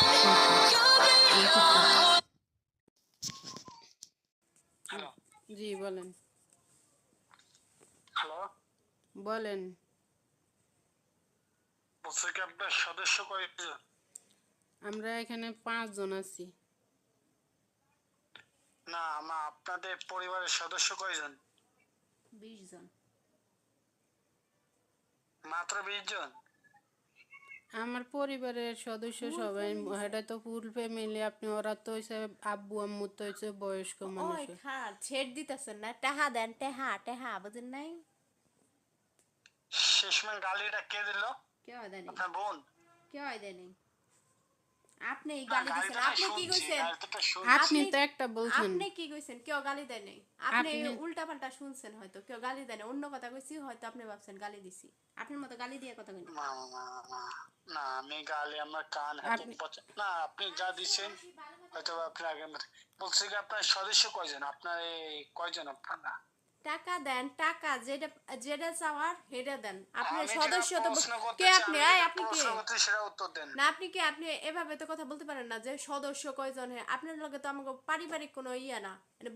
আচ্ছা আমি চুপ থাক। হ্যালো। জি বলেন। হ্যালো। বলেন। বলছি কি আপনার সদস্য কয়জন? আমরা এখানে 5 জন আছি। না, আপনাদের পরিবারের সদস্য কয়জন? 20 জন। মাত্র 20 জন? আমার পরিবারের সদস্য সবাই, এটা তো ফুল ফ্যামিলি। আপনি ওরা তো হইছে আব্বু আম্মু তো হইছে বয়স্ক মানুষ। ওই খান ছেড় দিতেছেন না, টেহা দেন, টেহা টেহা বুঝেন নাই? শেষ সময় গালিটা কে দিল? কে হয় দেনি? আপনার বোন? কে হয় দেনি? আপনি না, গালি দিছেন, গালিটা আপনি কি শুনছি, কইছেন? গালিটা শুনছি। আপনি তো একটা বলছেন। আপনি কি কইছেন? কেউ গালি দেয় নাই। আপনি আপনি উল্টা পাল্টা শুনছেন, হয়তো কেউ গালি দেয় নাই, অন্য কথা কইছি, হয়তো আপনি ভাবছেন গালি দিছি। আপনার মতো গালি দিয়ে কথা কই না। না না না না, আমি গালি আমার কান হাতে আপনি না, আপনি যা দিচ্ছেন হয়তো আপনি আগে বলছি কি আপনার সদস্য কয়জন? আপনার এই কয়জন আপনারা? টাকা দেন, টাকা যেটা যেটা চাওয়ার সেটা দেন। আপনি আমি যেটা সদস্য তো প্রশ্ন কে? করতেছি, আপনি আমি এই যেটা আপনি কে? প্রশ্ন করতেছি সেটা উত্তর দেন। না আপনি কি? আপনি এভাবে তো কথা বলতে পারেন না যে সদস্য কয়জন। হ্যাঁ, আপনার লগে তো আমাকে পারিবারিক কোনো ইয়া না, মানে